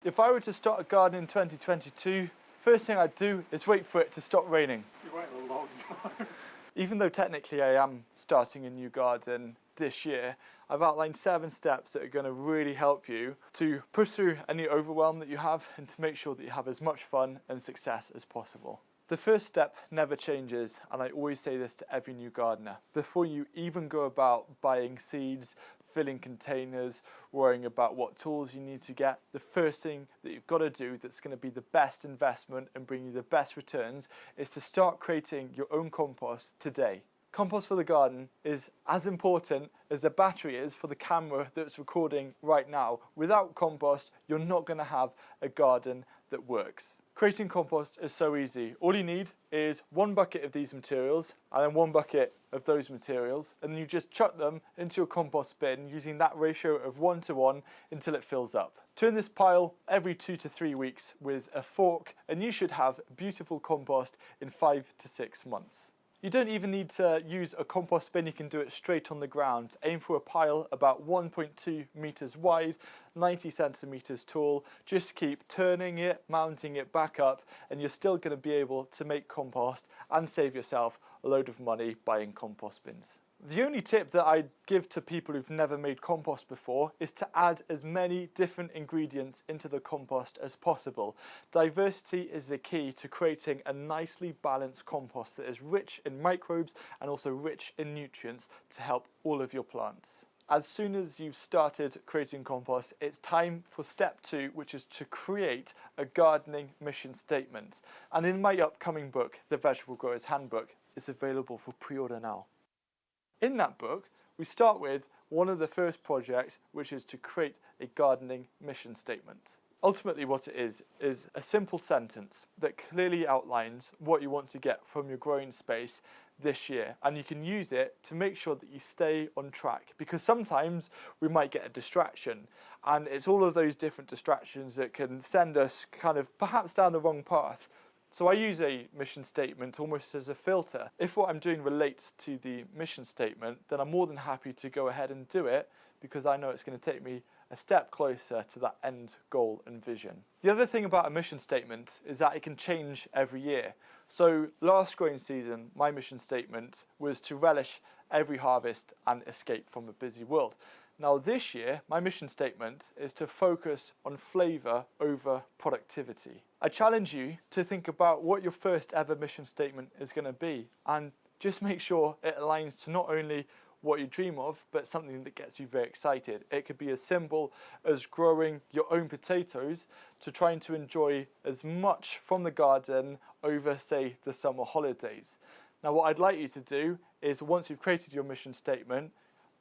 If I were to start a garden in 2022, first thing I'd do is wait for it to stop raining. You wait a long time. Even though technically I am starting a new garden this year, I've outlined 7 steps that are going to really help you to push through any overwhelm that you have and to make sure that you have as much fun and success as possible. The first step never changes, and I always say this to every new gardener. Before you even go about buying seeds, filling containers, worrying about what tools you need to get, the first thing that you've got to do that's going to be the best investment and bring you the best returns is to start creating your own compost today. Compost for the garden is as important as the battery is for the camera that's recording right now. Without compost, you're not going to have a garden that works. Creating compost is so easy. All you need is 1 bucket of these materials and then 1 bucket of those materials, and you just chuck them into your compost bin using that ratio of 1:1 until it fills up. Turn this pile every 2 to 3 weeks with a fork and you should have beautiful compost in 5 to 6 months. You don't even need to use a compost bin, you can do it straight on the ground. Aim for a pile about 1.2 meters wide, 90 centimeters tall. Just keep turning it, mounting it back up, and you're still going to be able to make compost and save yourself a load of money buying compost bins. The only tip that I'd give to people who've never made compost before is to add as many different ingredients into the compost as possible. Diversity is the key to creating a nicely balanced compost that is rich in microbes and also rich in nutrients to help all of your plants. As soon as you've started creating compost, it's time for step 2, which is to create a gardening mission statement. And in my upcoming book, The Vegetable Growers Handbook, it's available for pre-order now. In that book, we start with one of the first projects, which is to create a gardening mission statement. Ultimately what it is a simple sentence that clearly outlines what you want to get from your growing space this year, and you can use it to make sure that you stay on track, because sometimes we might get a distraction, and it's all of those different distractions that can send us kind of perhaps down the wrong path. So I use a mission statement almost as a filter. If what I'm doing relates to the mission statement, then I'm more than happy to go ahead and do it, because I know it's going to take me a step closer to that end goal and vision. The other thing about a mission statement is that it can change every year. So last growing season, my mission statement was to relish every harvest and escape from a busy world. Now this year, my mission statement is to focus on flavour over productivity. I challenge you to think about what your first ever mission statement is going to be, and just make sure it aligns to not only what you dream of, but something that gets you very excited. It could be as simple as growing your own potatoes to trying to enjoy as much from the garden over, say, the summer holidays. Now what I'd like you to do is, once you've created your mission statement,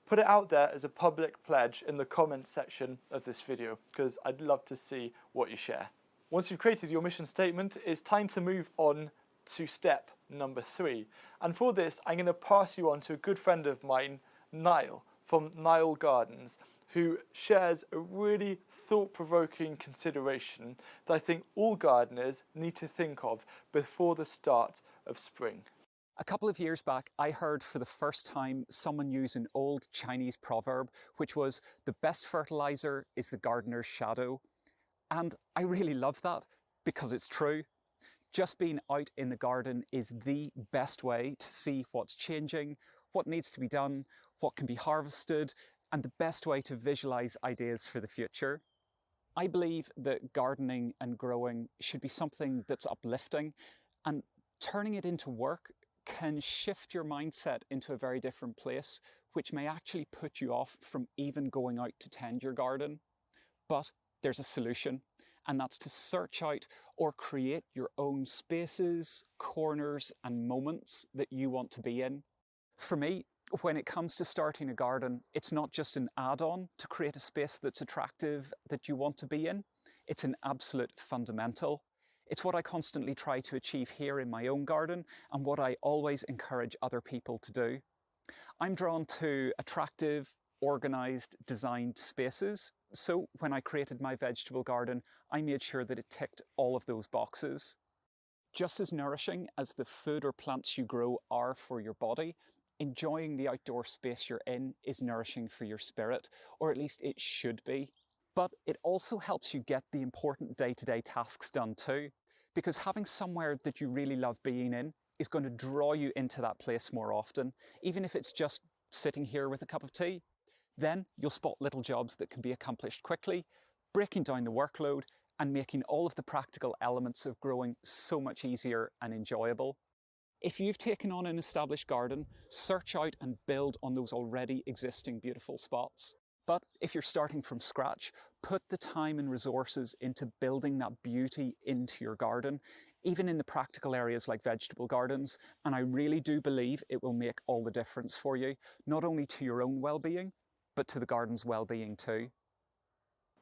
put it out there as a public pledge in the comments section of this video, because I'd love to see what you share. Once you've created your mission statement, it's time to move on to step number 3. And for this, I'm going to pass you on to a good friend of mine, Niall, from Niall Gardens, who shares a really thought-provoking consideration that I think all gardeners need to think of before the start of spring. A couple of years back, I heard for the first time someone use an old Chinese proverb, which was, "The best fertilizer is the gardener's shadow." And I really love that, because it's true. Just being out in the garden is the best way to see what's changing, what needs to be done, what can be harvested, and the best way to visualize ideas for the future. I believe that gardening and growing should be something that's uplifting, and turning it into work can shift your mindset into a very different place, which may actually put you off from even going out to tend your garden. But there's a solution, and that's to search out or create your own spaces, corners, and moments that you want to be in. For me, when it comes to starting a garden, it's not just an add-on to create a space that's attractive that you want to be in. It's an absolute fundamental. It's what I constantly try to achieve here in my own garden, and what I always encourage other people to do. I'm drawn to attractive, organised, designed spaces. So when I created my vegetable garden, I made sure that it ticked all of those boxes. Just as nourishing as the food or plants you grow are for your body, enjoying the outdoor space you're in is nourishing for your spirit, or at least it should be. But it also helps you get the important day-to-day tasks done too, because having somewhere that you really love being in is going to draw you into that place more often, even if it's just sitting here with a cup of tea. Then you'll spot little jobs that can be accomplished quickly, breaking down the workload and making all of the practical elements of growing so much easier and enjoyable. If you've taken on an established garden, search out and build on those already existing beautiful spots. But if you're starting from scratch, put the time and resources into building that beauty into your garden, even in the practical areas like vegetable gardens, and I really do believe it will make all the difference for you, not only to your own well-being, but to the garden's well-being too.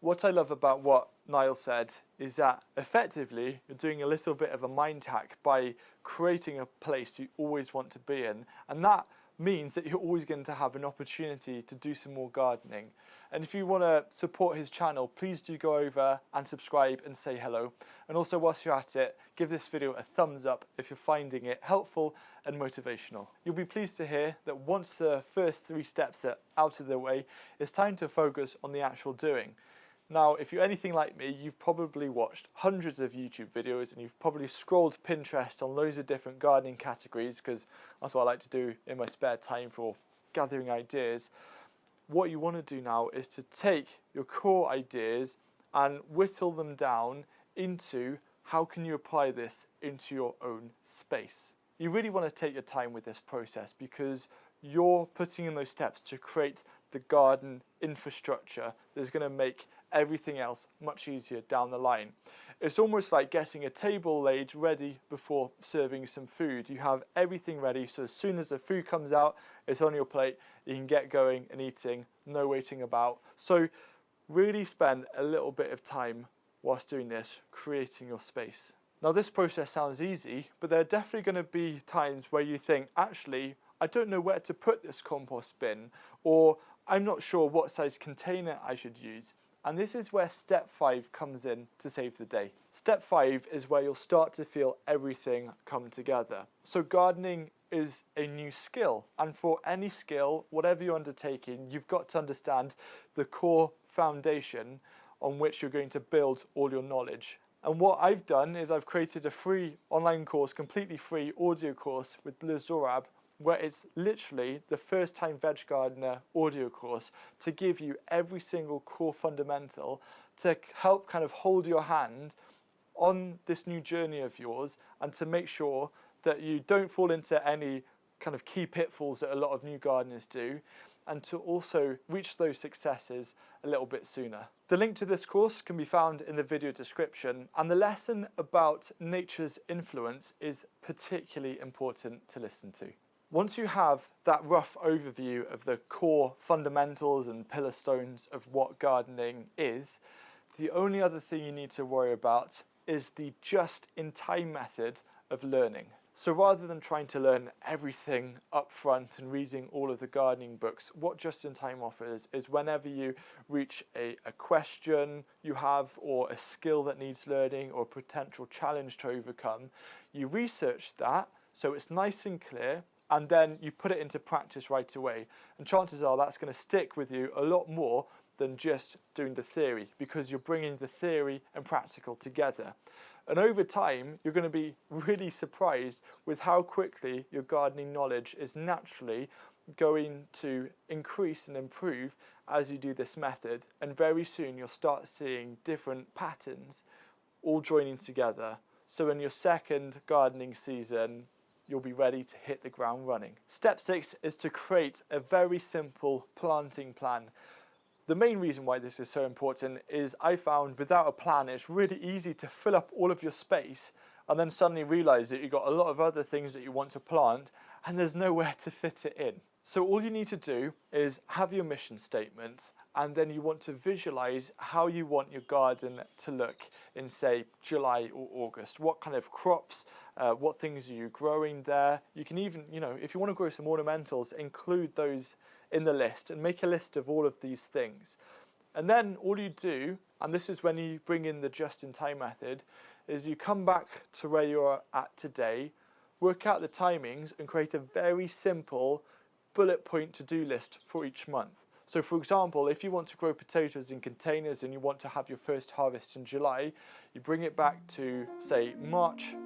What I love about what Niall said is that effectively you're doing a little bit of a mind hack by creating a place you always want to be in, and that means that you're always going to have an opportunity to do some more gardening. And if you want to support his channel, please do go over and subscribe and say hello. And also, whilst you're at it, give this video a thumbs up if you're finding it helpful and motivational. You'll be pleased to hear that once the first 3 steps are out of the way, it's time to focus on the actual doing. Now, if you're anything like me, you've probably watched hundreds of YouTube videos and you've probably scrolled Pinterest on loads of different gardening categories, because that's what I like to do in my spare time for gathering ideas. What you want to do now is to take your core ideas and whittle them down into how can you apply this into your own space. You really want to take your time with this process because you're putting in those steps to create the garden infrastructure that's going to make everything else much easier down the line. It's almost like getting a table laid ready before serving some food. You have everything ready, so as soon as the food comes out, it's on your plate, you can get going and eating, no waiting about. So really spend a little bit of time whilst doing this, creating your space. Now this process sounds easy, but there are definitely going to be times where you think, actually, I don't know where to put this compost bin, or I'm not sure what size container I should use. And this is where step 5 comes in to save the day. Step 5 is where you'll start to feel everything come together. So gardening is a new skill, and for any skill, whatever you're undertaking, you've got to understand the core foundation on which you're going to build all your knowledge. And what I've done is I've created a free online course, completely free audio course with Liz Zorab, where it's literally the first time veg gardener audio course to give you every single core fundamental to help kind of hold your hand on this new journey of yours and to make sure that you don't fall into any kind of key pitfalls that a lot of new gardeners do, and to also reach those successes a little bit sooner. The link to this course can be found in the video description, and the lesson about nature's influence is particularly important to listen to. Once you have that rough overview of the core fundamentals and pillar stones of what gardening is, the only other thing you need to worry about is the just-in-time method of learning. So rather than trying to learn everything up front and reading all of the gardening books, what just-in-time offers is whenever you reach a question you have, or a skill that needs learning, or a potential challenge to overcome, you research that so it's nice and clear, and then you put it into practice right away. And chances are that's going to stick with you a lot more than just doing the theory, because you're bringing the theory and practical together. And over time, you're going to be really surprised with how quickly your gardening knowledge is naturally going to increase and improve as you do this method. And very soon you'll start seeing different patterns all joining together. So in your second gardening season, you'll be ready to hit the ground running. Step 6 is to create a very simple planting plan. The main reason why this is so important is I found without a plan, it's really easy to fill up all of your space and then suddenly realize that you've got a lot of other things that you want to plant and there's nowhere to fit it in. So all you need to do is have your mission statement, and then you want to visualize how you want your garden to look in, say, July or August. What kind of crops, what things are you growing there? You can even, if you want to grow some ornamentals, include those in the list and make a list of all of these things. And then all you do, and this is when you bring in the just-in-time method, is you come back to where you're at today, work out the timings and create a very simple bullet point to-do list for each month. So for example, if you want to grow potatoes in containers and you want to have your first harvest in July, you bring it back to, say, March,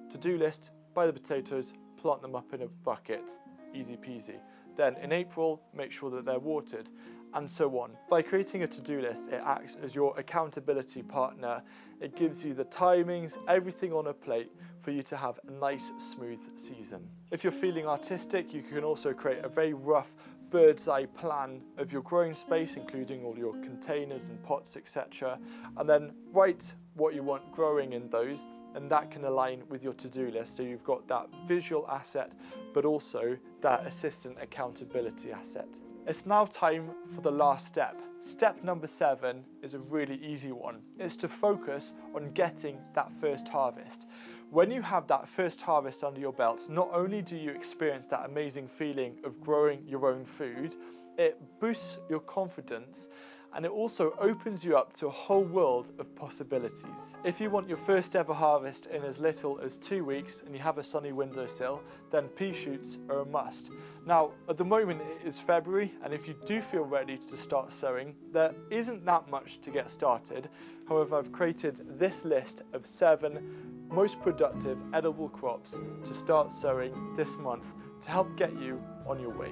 to-do list, buy the potatoes, plant them up in a bucket, easy peasy. Then in April, make sure that they're watered, and so on. By creating a to-do list, it acts as your accountability partner. It gives you the timings, everything on a plate for you to have a nice, smooth season. If you're feeling artistic, you can also create a very rough bird's eye plan of your growing space, including all your containers and pots, etc. And then write what you want growing in those, and that can align with your to-do list. So you've got that visual asset, but also that assistant accountability asset. It's now time for the last step. Step number 7 is a really easy one. It's to focus on getting that first harvest. When you have that first harvest under your belt, not only do you experience that amazing feeling of growing your own food, it boosts your confidence, and it also opens you up to a whole world of possibilities. If you want your first ever harvest in as little as 2 weeks and you have a sunny windowsill, then pea shoots are a must. Now, at the moment it is February, and if you do feel ready to start sowing, there isn't that much to get started. However, I've created this list of 7 most productive edible crops to start sowing this month to help get you on your way.